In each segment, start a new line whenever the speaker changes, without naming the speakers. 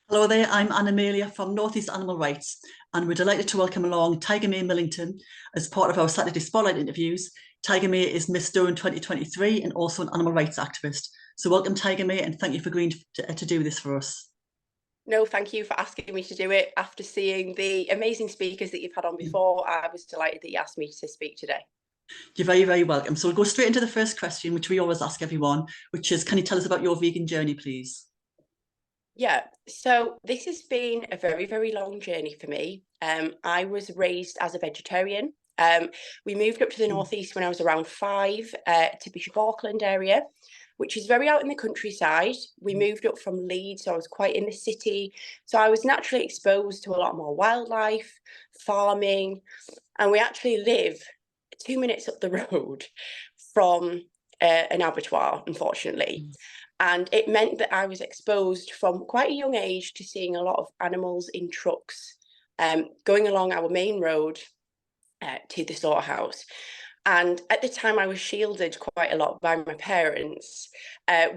Hello there, I'm Anna Amelia from North East Animal Rights, and we're delighted to welcome along Tiger May Millington as part of our Saturday Spotlight interviews. Tiger May is Miss Durham 2023 and also an animal rights activist. So welcome, Tiger May, and thank you for agreeing to do this for us.
No, thank you for asking me to do it. After seeing the amazing speakers that you've had on before, I was delighted that you asked me to speak today.
You're very, very welcome. So we'll go straight into the first question, which we always ask everyone, which is, can you tell us about your vegan journey, please?
Yeah, so this has been a very, very long journey for me. I was raised as a vegetarian. We moved up to the northeast when I was around 5 to Bishop Auckland area, which is very out in the countryside. We moved up from Leeds, so I was quite in the city. So I was naturally exposed to a lot more wildlife, farming, and we actually live 2 minutes up the road from an abattoir, unfortunately. And it meant that I was exposed from quite a young age to seeing a lot of animals in trucks going along our main road to the slaughterhouse. And at the time, I was shielded quite a lot by my parents.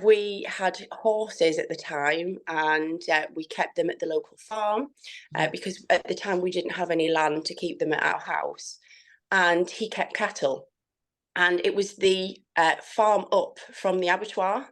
We had horses at the time, and we kept them at the local farm because at the time we didn't have any land to keep them at our house. And he kept cattle. And it was the farm up from the abattoir.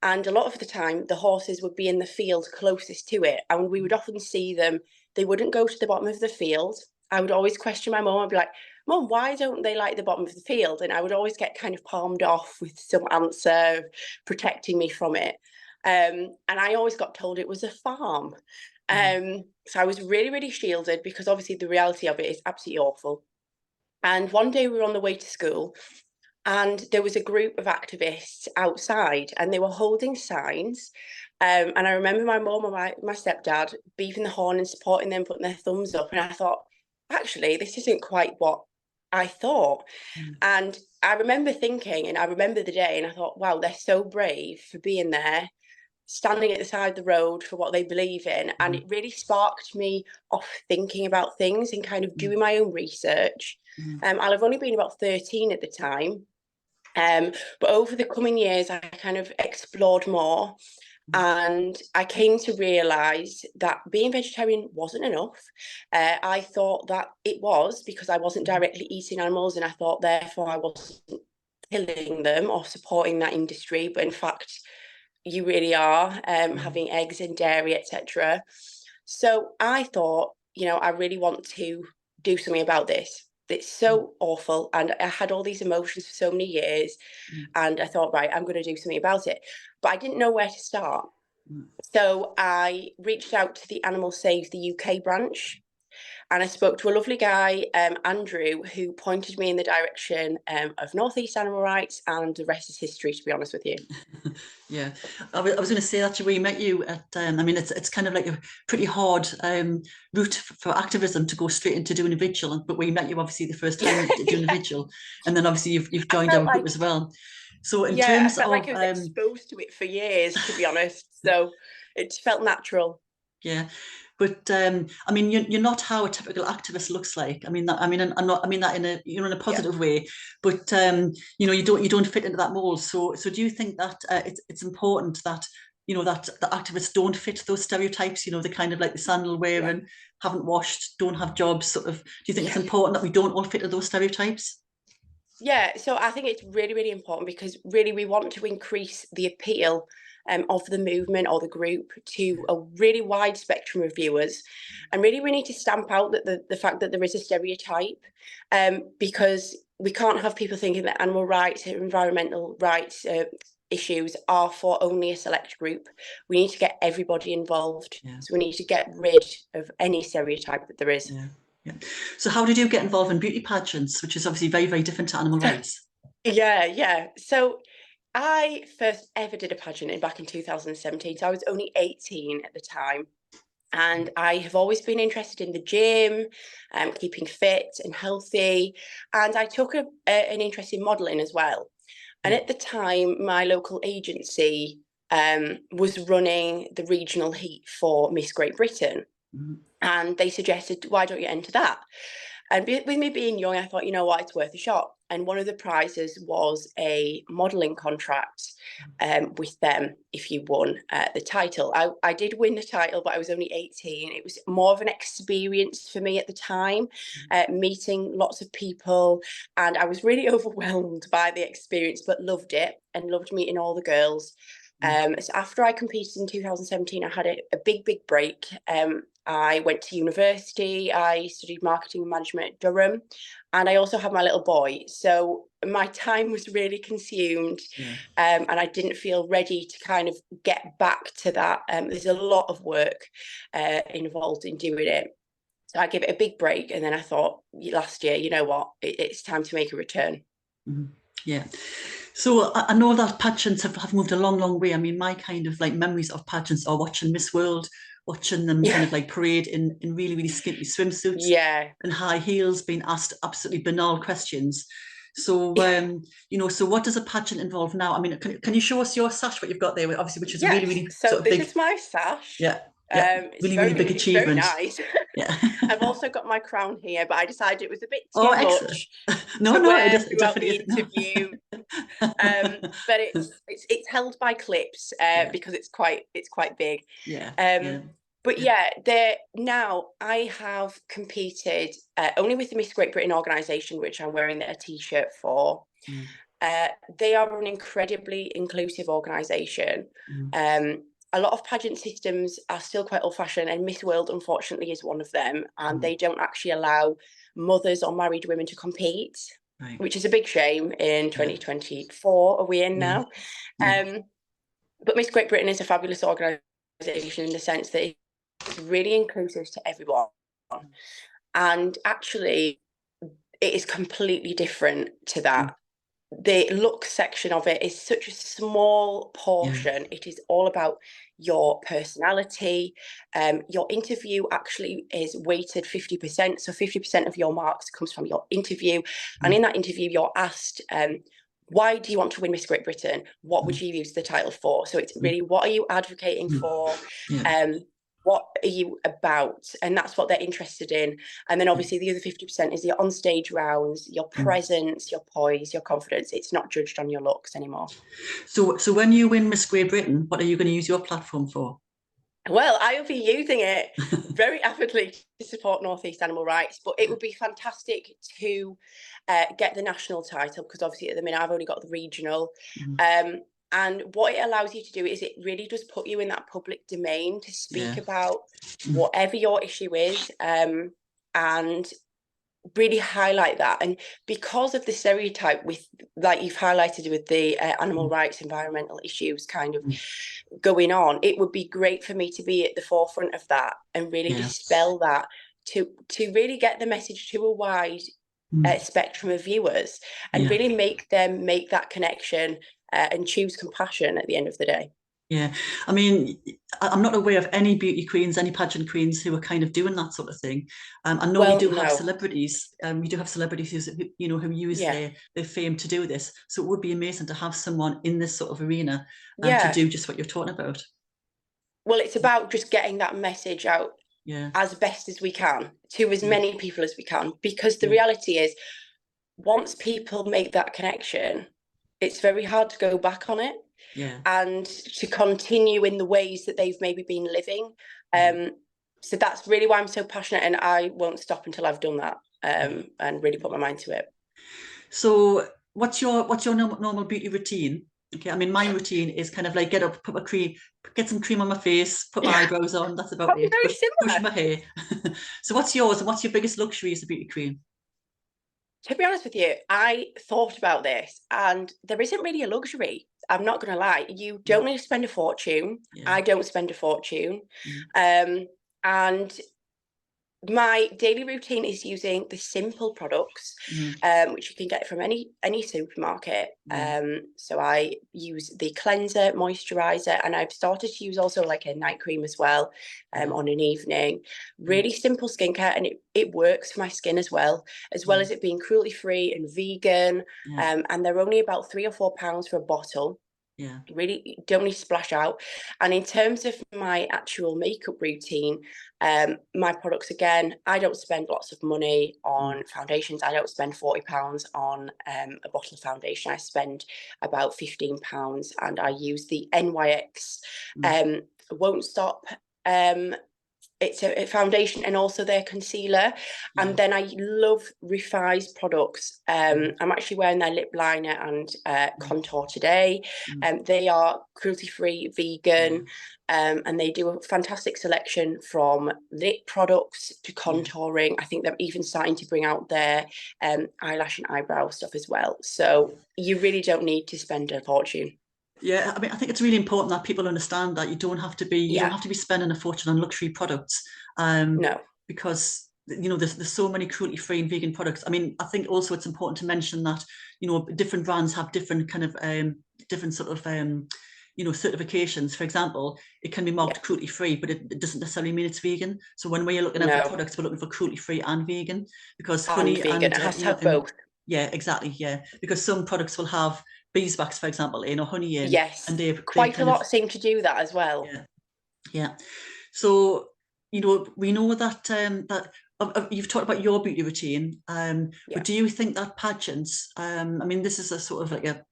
And a lot of the time, the horses would be in the field closest to it. And we would often see them, they wouldn't go to the bottom of the field. I would always question my mum. I'd be like, Mum, why don't they like the bottom of the field? And I would always get kind of palmed off with some answer protecting me from it. And I always got told it was a farm. So I was really, really shielded because obviously the reality of it is absolutely awful. And one day we were on the way to school, and there was a group of activists outside, and they were holding signs. And I remember my mum and my stepdad beeping the horn and supporting them, putting their thumbs up. And I thought, actually, this isn't quite what I thought. And I remember thinking, and I remember the day, and I thought, wow, they're so brave for being there, standing at the side of the road for what they believe in. And it really sparked me off thinking about things and kind of doing my own research. I'll have only been about 13 at the time. But over the coming years, I kind of explored more, and I came to realise that being vegetarian wasn't enough. I thought that it was because I wasn't directly eating animals, and I thought therefore I wasn't killing them or supporting that industry. But in fact, you really are having eggs and dairy, etc. So I thought, I really want to do something about this. It's so awful, and I had all these emotions for so many years, and I thought, right, I'm going to do something about it, but I didn't know where to start. So I reached out to the Animal Save the UK branch, and I spoke to a lovely guy, Andrew, who pointed me in the direction of North East Animal Rights, and the rest is history, to be honest with you.
Yeah, I was going to say that we met you at, it's kind of like a pretty hard route for activism to go straight into doing a vigil, but we met you obviously the first time doing a vigil, and then obviously you've joined our group as well. So in
I
terms
felt
of
like I was exposed to it for years, to be honest. So it felt natural.
yeah, but you're not how a typical activist looks like. I'm not. I mean that in a in a
Yeah.
positive way. But you don't fit into that mold. So do you think that it's important that that the activists don't fit those stereotypes? The kind of like the sandal
Yeah.
wearing, haven't washed, don't have jobs. Sort of. Do you think it's
Yeah.
important that we don't all fit into those stereotypes?
Yeah, so I think it's really, really important because really we want to increase the appeal of the movement or the group to a really wide spectrum of viewers. And really we need to stamp out that the fact that there is a stereotype, because we can't have people thinking that animal rights and environmental rights issues are for only a select group. We need to get everybody involved.
Yeah.
So we need to get rid of any stereotype that there is.
Yeah. Yeah. So how did you get involved in beauty pageants, which is obviously very, very different to animal rights?
Yeah. So I first ever did a pageant back in 2017. So I was only 18 at the time. And I have always been interested in the gym, keeping fit and healthy. And I took an interest in modelling as well. And at the time, my local agency was running the regional heat for Miss Great Britain. And they suggested, why don't you enter that? And with me being young, I thought, you know what, it's worth a shot. and one of the prizes was a modelling contract with them if you won the title. I did win the title, but I was only 18. It was more of an experience for me at the time, meeting lots of people, and I was really overwhelmed by the experience, but loved it and loved meeting all the girls. So after I competed in 2017, I had a big break. I went to university. I studied marketing and management at Durham, and I also had my little boy. So my time was really consumed, and I didn't feel ready to kind of get back to that. There's a lot of work involved in doing it. So I gave it a big break, and then I thought last year, you know what, it's time to make a return.
Yeah. So I know that pageants have moved a long way. I mean, my kind of like memories of pageants are watching Miss World, watching them kind of like parade in really skimpy swimsuits and high heels, being asked absolutely banal questions. So, you know, so what does a pageant involve now? I mean, can you show us your sash, what you've got there, obviously, which is really
so
sort of
this
big.
is my sash.
Yeah.
It's
really big achievement.
Very nice.
Yeah.
I've also got my crown here, but I decided it was a bit too
excellent.
much
No,
wear
it
throughout the
definitely
interview. But it's held by clips because it's quite big. But now I have competed only with the Miss Great Britain organisation, which I'm wearing a t-shirt for. They are an incredibly inclusive organisation. A lot of pageant systems are still quite old-fashioned, and Miss World, unfortunately, is one of them. And they don't actually allow mothers or married women to compete, which is a big shame in 2024. Are we in now? But Miss Great Britain is a fabulous organisation in the sense that it's really inclusive to everyone. And actually, it is completely different to that. The look section of it is such a small portion. It is all about your personality. Your interview actually is weighted 50%. So 50% of your marks comes from your interview. And in that interview, you're asked, why do you want to win Miss Great Britain? What would you use the title for? So it's really, what are you advocating for? What are you about? And that's what they're interested in. And then obviously the other 50% is your onstage rounds, your presence, your poise, your confidence. It's not judged on your looks anymore.
So when you win Miss Great Britain, what are you going to use your platform for?
Well, I'll be using it very avidly to support North East animal rights, but it would be fantastic to get the national title, because obviously at the minute I've only got the regional. And what it allows you to do is it really does put you in that public domain to speak about whatever your issue is, and really highlight that. And because of the stereotype with, like you've highlighted, with the animal rights, environmental issues kind of going on, it would be great for me to be at the forefront of that and really dispel that, to really get the message to a wide spectrum of viewers, and really make them make that connection and choose compassion at the end of the day.
Yeah, I mean, I'm not aware of any beauty queens, any pageant queens who are kind of doing that sort of thing. I know you do have celebrities. You do have celebrities who use their fame to do this. So it would be amazing to have someone in this sort of arena to do just what you're talking about.
Well, it's about just getting that message out as best as we can to as many people as we can, because the reality is, once people make that connection, it's very hard to go back on it and to continue in the ways that they've maybe been living. So that's really why I'm so passionate, and I won't stop until I've done that and really put my mind to it.
So what's your normal beauty routine? Okay, I mean, my routine is kind of like get up, put my cream, get some cream on my face, put my eyebrows on. That's about it.
Very similar.
Brush my hair. So what's yours, and what's your biggest luxury as a beauty queen?
To be honest with you, I thought about this, and there isn't really a luxury. I'm not going to lie. You don't need to spend a fortune. I don't spend a fortune. And my daily routine is using the simple products, which you can get from any supermarket. So I use the cleanser, moisturizer, and I've started to use also like a night cream as well on an evening. Really simple skincare, and it works for my skin as well as it being cruelty-free and vegan. And they're only about £3 or £4 for a bottle.
Yeah.
Really don't need to splash out. And in terms of my actual makeup routine, my products, again, I don't spend lots of money on foundations. I don't spend £40 on a bottle of foundation. I spend about £15, and I use the NYX Won't Stop. It's a foundation and also their concealer.
Yeah.
And then I love Refy's products. I'm actually wearing their lip liner and contour today. They are cruelty-free, vegan, and they do a fantastic selection from lip products to contouring. I think they're even starting to bring out their eyelash and eyebrow stuff as well. So you really don't need to spend a fortune.
Yeah, I mean, I think it's really important that people understand that you don't have to be spending a fortune on luxury products,
No.
because there's so many cruelty-free and vegan products. I mean, I think also it's important to mention that different brands have different kind of different sort of certifications. For example, it can be marked cruelty-free, but it doesn't necessarily mean it's vegan. So when we're looking at for products, we're looking for cruelty-free and vegan, because honey
vegan,
and
it has to have both.
yeah, exactly. Yeah, because some products will have beeswax, for example, honey in,
Yes,
and they
quite a
kind
lot
of,
seem to do that as well.
yeah. So we know that you've talked about your beauty routine, but do you think that pageants, I mean, this is a sort of like a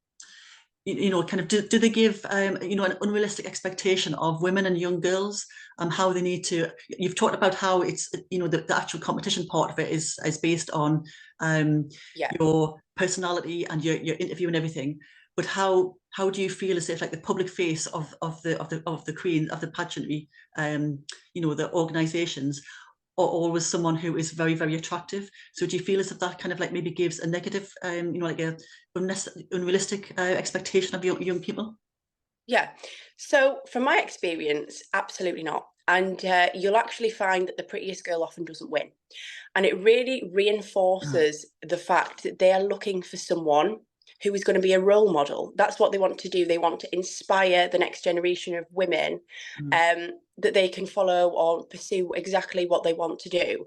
kind of, do they give an unrealistic expectation of women and young girls, how they need to, you've talked about how it's the actual competition part of it is based on your personality and your interview and everything, but how do you feel as if like the public face of the queen of the pageantry, the organizations, or always someone who is very, very attractive? So do you feel as if that kind of like maybe gives a negative, like a unrealistic expectation of young people?
Yeah. So from my experience, absolutely not. And you'll actually find that the prettiest girl often doesn't win. And it really reinforces the fact that they are looking for someone who is going to be a role model. That's what they want to do. They want to inspire the next generation of women, that they can follow or pursue exactly what they want to do.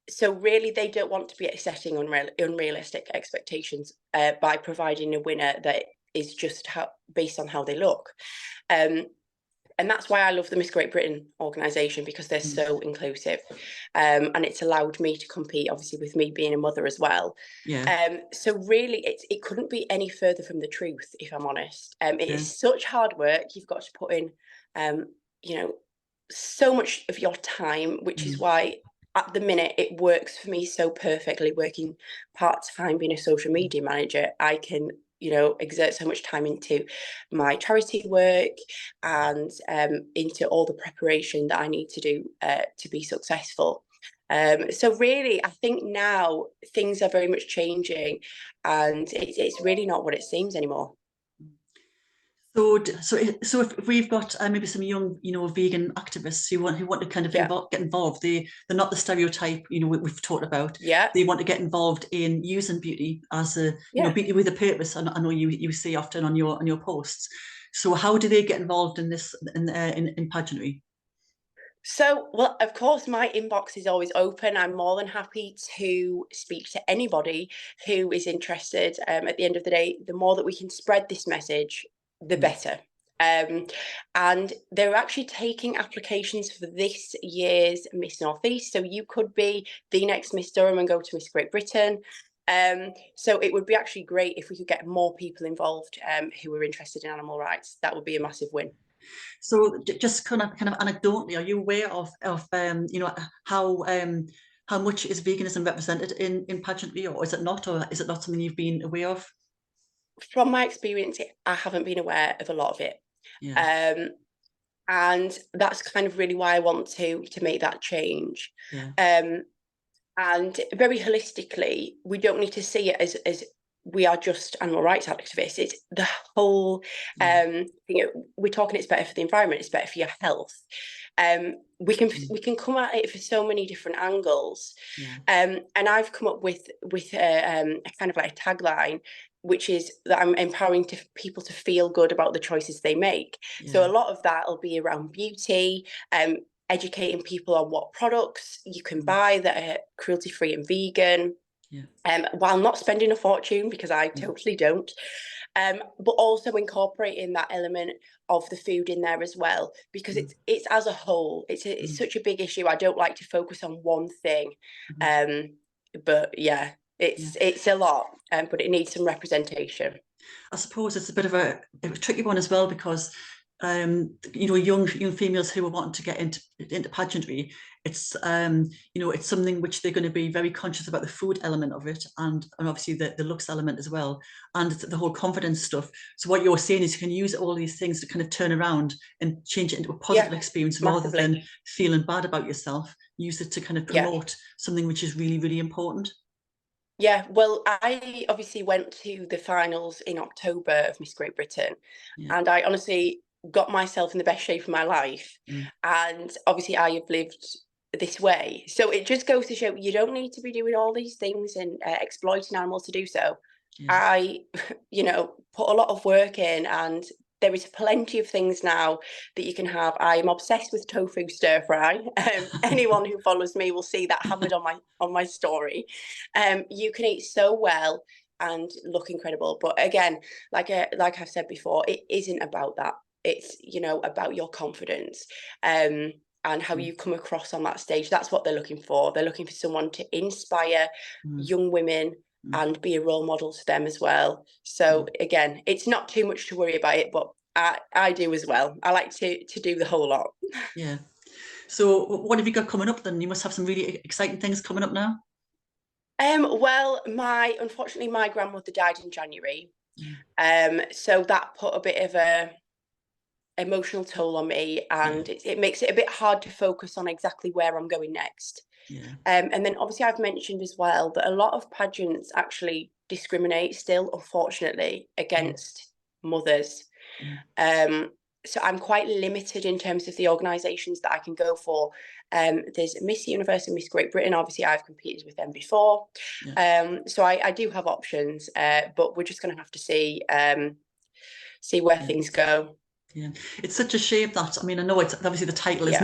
So really, they don't want to be setting unrealistic expectations by providing a winner that is just based on how they look. And that's why I love the Miss Great Britain organisation, because they're so inclusive, and it's allowed me to compete, obviously, with me being a mother as well. So really, it couldn't be any further from the truth, if I'm honest. It is such hard work. You've got to put in, so much of your time, which is why at the minute it works for me so perfectly. Working part-time, being a social media manager, I can exert so much time into my charity work and into all the preparation that I need to do to be successful. So really, I think now things are very much changing, and it's really not what it seems anymore.
So if we've got maybe some young, vegan activists who want to kind of get involved, they're not the stereotype, we've talked about. They want to get involved in using beauty as a, beauty with a purpose. And I know you say often on your posts. So how do they get involved in this in pageantry?
So, well, of course, my inbox is always open. I'm more than happy to speak to anybody who is interested. At the end of the day, the more that we can spread this message, the better. And they're actually taking applications for this year's Miss Northeast. So you could be the next Miss Durham and go to Miss Great Britain. So it would be actually great if we could get more people involved who are interested in animal rights. That would be a massive win.
So just kind of anecdotally, are you aware of how much is veganism represented in pageantry, or is it not something you've been aware of?
From my experience, I haven't been aware of a lot of it. And that's kind of really why I want to make that change. And very holistically, we don't need to see it as we are just animal rights activists. It's the whole, we're talking it's better for the environment, it's better for your health. We can come at it for so many different angles. And I've come up with a kind of like a tagline, which is that I'm empowering people to feel good about the choices they make. So a lot of that will be around beauty, educating people on what products you can buy that are cruelty-free and vegan, while not spending a fortune, because I totally don't. but also incorporating that element of the food in there as well, because it's as a whole, it's such a big issue. I don't like to focus on one thing, but yeah, it's a lot, but it needs some representation.
I suppose it's a bit of a tricky one as well, because you know, young females who are wanting to get into pageantry, it's you know, it's something which they're going to be very conscious about, the food element of it, and obviously the looks element as well, and the whole confidence stuff. So what you're saying is you can use all these things to kind of turn around and change it into a positive experience, rather than feeling bad about yourself. Use it to kind of promote something which is really, really important.
Yeah, well, I obviously went to the finals in October of Miss Great Britain, and I honestly got myself in the best shape of my life. And obviously I have lived this way. So it just goes to show you don't need to be doing all these things and exploiting animals to do so. I, you know, put a lot of work in, and there is plenty of things now that you can have. I am obsessed with tofu stir fry. Anyone who follows me will see that hammered on my story. You can eat so well and look incredible. But again, like I've said before, it isn't about that. It's, you know, about your confidence and how you come across on that stage. That's what they're looking for. They're looking for someone to inspire young women and be a role model to them as well. So again, it's not too much to worry about it, but I do as well. I like to do the whole lot.
Yeah. So what have you got coming up then? You must have some really exciting things coming up now.
Well, unfortunately my grandmother died in January. So that put a bit of a emotional toll on me, and it makes it a bit hard to focus on exactly where I'm going next. And then obviously I've mentioned as well that a lot of pageants actually discriminate still, unfortunately, against mothers. So I'm quite limited in terms of the organisations that I can go for. There's Miss Universe and Miss Great Britain. Obviously, I've competed with them before. So I do have options, but we're just going to have to see where things go.
Yeah, it's such a shame that, I mean, I know it's obviously the title is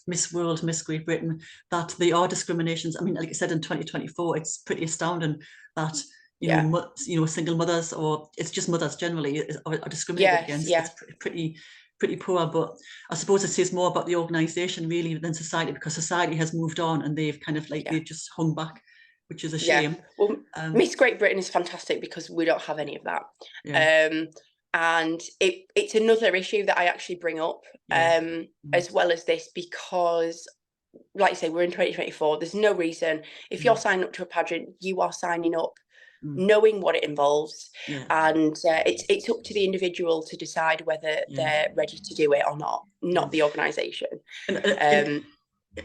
Miss World, Miss Great Britain, that there are discriminations. I mean, like I said, in 2024, it's pretty astounding that, you know, single mothers, or it's just mothers generally, are discriminated against. It's pretty poor, but I suppose it says more about the organisation really than society, because society has moved on and they've kind of like, they've just hung back, which is a shame.
Well, Miss Great Britain is fantastic because we don't have any of that. And it's another issue that I actually bring up as well as this, because like I say, we're in 2024. There's no reason, if you're signing up to a pageant, you are signing up knowing what it involves, and it's up to the individual to decide whether they're ready to do it or not the organisation.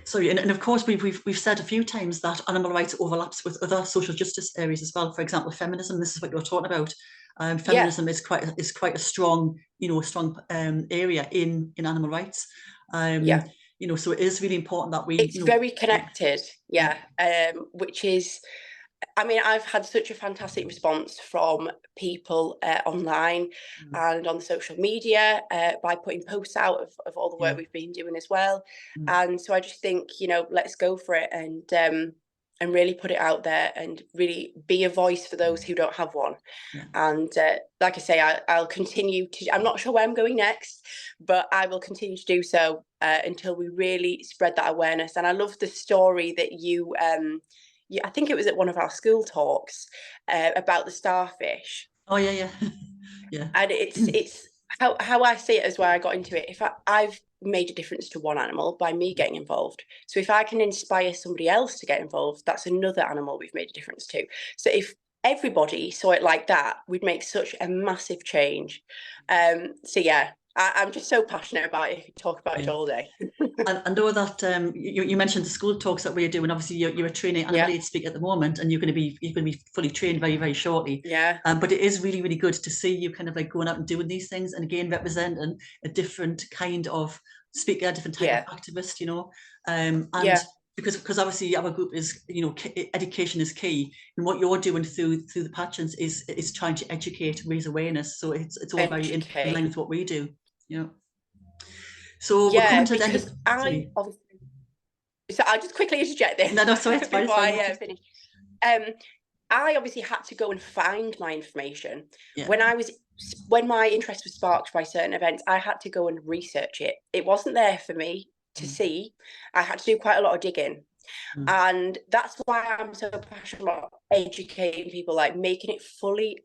Sorry, and of course we've said a few times that animal rights overlaps with other social justice areas as well. For example, feminism. This is what you're talking about. Feminism is quite a strong, you know, area in animal rights. You know, so it is really important that we.
It's very connected, which is. I mean, I've had such a fantastic response from people online and on social media by putting posts out of all the work we've been doing as well. And so I just think, you know, let's go for it and really put it out there and really be a voice for those who don't have one. And like I say, I'll continue to, I'm not sure where I'm going next, but I will continue to do so until we really spread that awareness. And I love the story that you, I think it was at one of our school talks about the starfish.
Oh yeah.
And it's how I see it as where I got into it. If I've made a difference to one animal by me getting involved, so if I can inspire somebody else to get involved, that's another animal we've made a difference to. So if everybody saw it like that, we'd make such a massive change. So yeah, I'm just so passionate about it. I could talk about it all day.
And I know that you mentioned the school talks that we're doing. Obviously, you're a training animal aid speaker at the moment, and you're going to be fully trained very, very shortly. But it is really, really good to see you kind of like going out and doing these things, and again representing a different kind of speaker, a different type of activist, you know. And because obviously our group is, you know, education is key, and what you're doing through the pageants is trying to educate, raise awareness. So it's all very in line with what we do, you know. So we're coming to the end of.
So I'll just quickly interject this.
No, sorry, it's fine.
Before I finish. I obviously had to go and find my information.
Yeah.
When my interest was sparked by certain events, I had to go and research it. It wasn't there for me to see. I had to do quite a lot of digging. And that's why I'm so passionate about educating people, like making it fully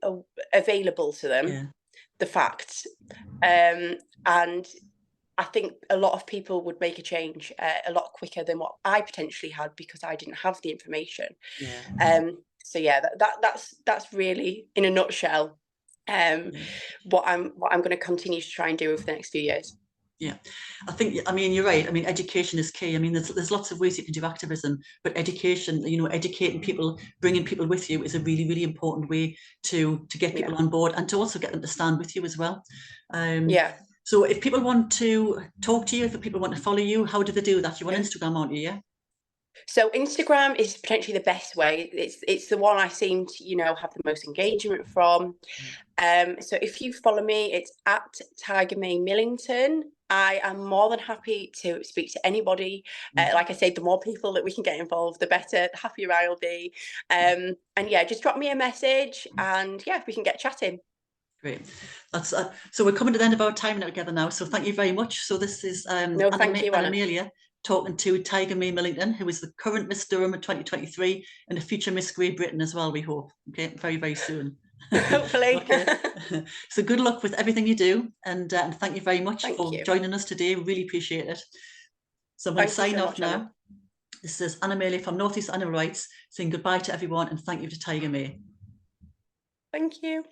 available to them, the facts. And I think a lot of people would make a change a lot quicker than what I potentially had, because I didn't have the information. So yeah, that's really, in a nutshell, what I'm going to continue to try and do over the next few years.
Yeah, I mean, you're right. I mean, education is key. I mean, there's lots of ways you can do activism, but education, you know, educating people, bringing people with you is a really, really important way to get people on board, and to also get them to stand with you as well. So if people want to talk to you, if people want to follow you, how do they do that? You're on Instagram, aren't you? Yeah.
So Instagram is potentially the best way. It's the one I seem to, you know, have the most engagement from. So if you follow me, it's at #TigerMayMillington. I am more than happy to speak to anybody. Like I say, the more people that we can get involved, the better, the happier I'll be. And yeah, just drop me a message, and yeah, we can get chatting.
Great. That's so we're coming to the end of our time together now. So thank you very much. So this is
No, thank you, Anna.
Amelia talking to Tiger May Millington, who is the current Miss Durham in 2023 and a future Miss Great Britain as well, we hope. Okay, very, very soon.
Hopefully.
So good luck with everything you do, and thank you very much for joining us today. Really appreciate it. So I'm going to sign off now. Anna. This is Anna Amelia from North East Animal Rights saying goodbye to everyone, and thank you to Tiger May.
Thank you.